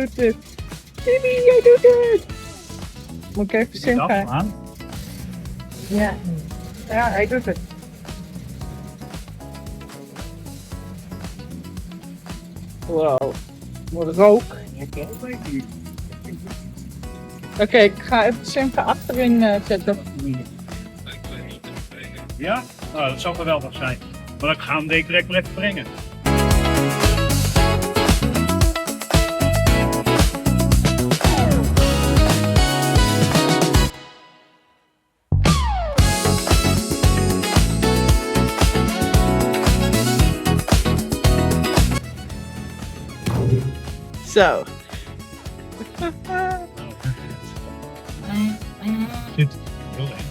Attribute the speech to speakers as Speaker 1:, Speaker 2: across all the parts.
Speaker 1: doet het. Timmy, jij doet het. Moet ik even Simcha?
Speaker 2: aan.
Speaker 1: Ja. Ja, hij doet het. Wow. Wat rook. Oké, ik ga even Simcha achterin zetten.
Speaker 2: Ja? Nou, dat zou geweldig zijn. Maar ik ga hem direct maar even brengen.
Speaker 1: Zo.
Speaker 2: Zit heel leuk.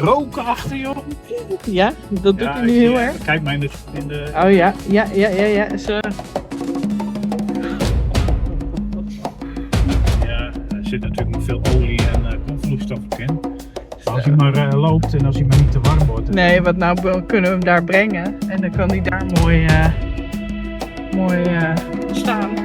Speaker 2: Roken achter joh.
Speaker 1: Ja, dat doet hij nu heel erg.
Speaker 2: Kijk maar in de...
Speaker 1: Oh ja, ja. Zo.
Speaker 2: Ja, er zit natuurlijk nog veel olie en koelvloeistof in. Als hij maar loopt en als hij maar niet te warm wordt.
Speaker 1: Nee, want nou kunnen we hem daar brengen en dan kan hij daar mooi staan.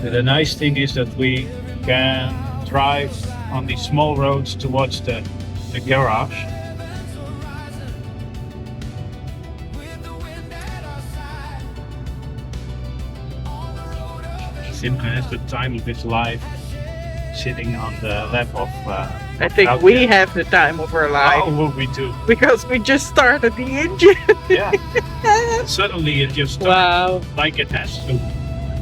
Speaker 2: The nice thing is that we can drive on these small roads towards the garage. Simcha has the time of his life sitting on the lap of...
Speaker 1: I think we have the time of our life.
Speaker 2: Oh, will we too?
Speaker 1: Because we just started the engine.
Speaker 2: Yeah. Suddenly it just started
Speaker 1: Wow.
Speaker 2: like it has to.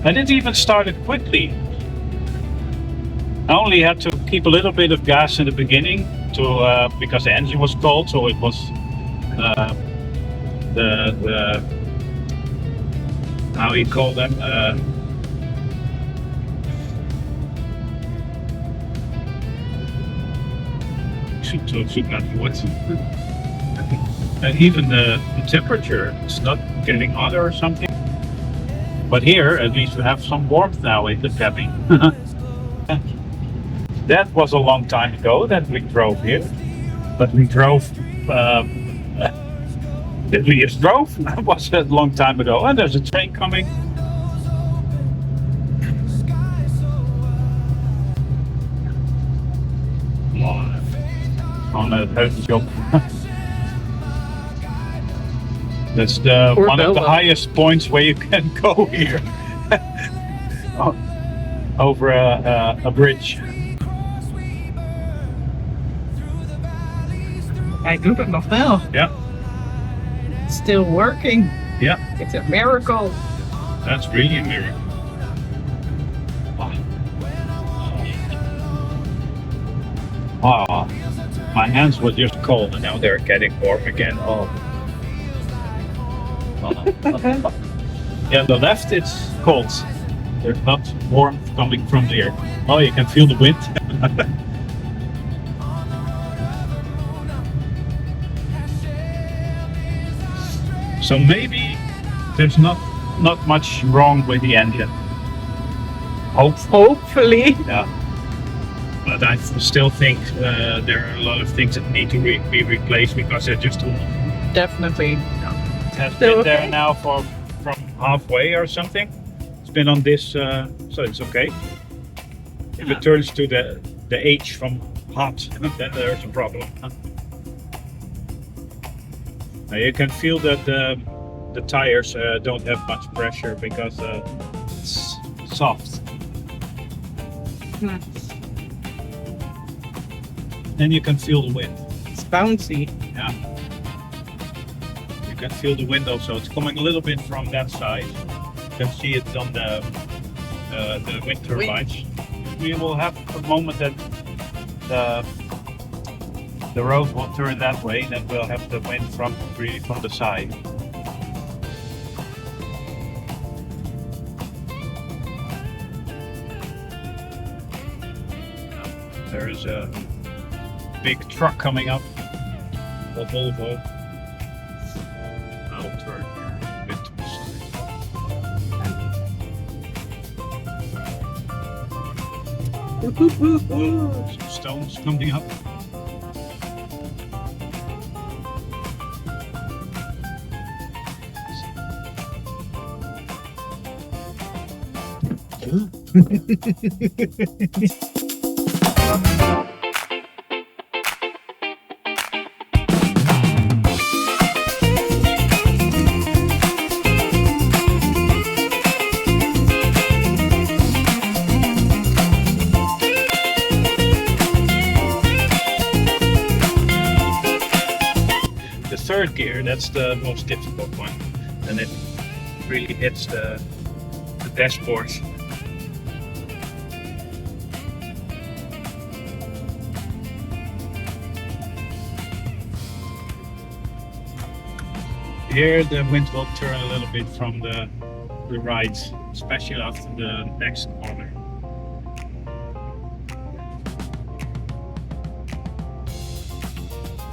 Speaker 2: And it even started quickly. I only had to keep a little bit of gas in the beginning to because the engine was cold, so it was the how you call them should not what and even the temperature is not getting hotter or something. But here, at least we have some warmth now in the cabin. That was a long time ago that we drove here. But we drove, that we just drove, that was a long time ago. And there's a train coming. On a heuveltje. That's one of the highest points where you can go here. Over a bridge.
Speaker 1: Hij doet het nog wel.
Speaker 2: Yeah.
Speaker 1: It's still working.
Speaker 2: Yeah.
Speaker 1: It's a miracle.
Speaker 2: That's really a miracle. Wow. My hands were just cold and now they're getting warm again. Oh. Yeah, the left it's cold. There's not warmth coming from there. Oh, you can feel the wind. So maybe there's not much wrong with the engine.
Speaker 1: Hopefully.
Speaker 2: Yeah. But I still think there are a lot of things that need to be replaced because they're just too long.
Speaker 1: Definitely.
Speaker 2: It has been there now from halfway or something. It's been on this, so it's okay. If it turns to the H from hot, then there's a problem. Now you can feel that the tires don't have much pressure because it's soft. Then you can feel the wind.
Speaker 1: It's bouncy.
Speaker 2: Yeah. You can feel the wind also. It's coming a little bit from that side. You can see it on the wind turbines. We will have a moment that the road will turn that way, then we'll have the wind from the side. There is a big truck coming up, a Volvo. I'll turn here a bit to the side. Oh, some stones coming up. The third gear, that's the most difficult one, and it really hits the dashboard. Here the wind will turn a little bit from the right, especially after the next corner.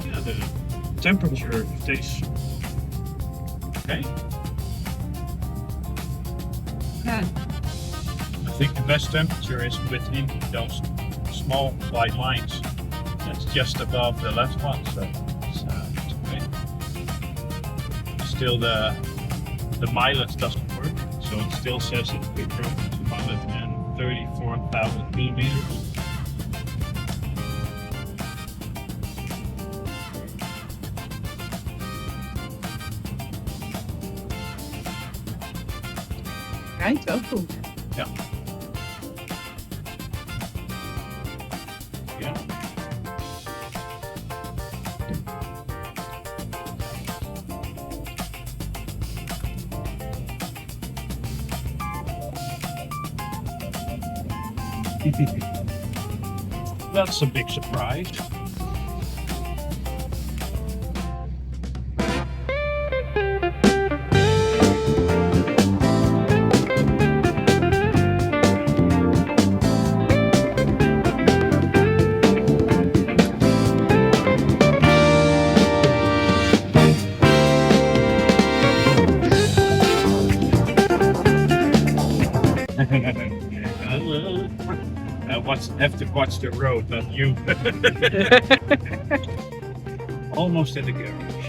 Speaker 2: Yeah, the temperature stays okay. I think the best temperature is within those small white lines. That's just above the left one, so it's okay. Still the mileage doesn't work, so it still says it's been from 234,000 kilometers.
Speaker 1: Right, oh cool.
Speaker 2: Yeah. Yeah. That's a big surprise. Have to watch the road, not you. Almost in the garage.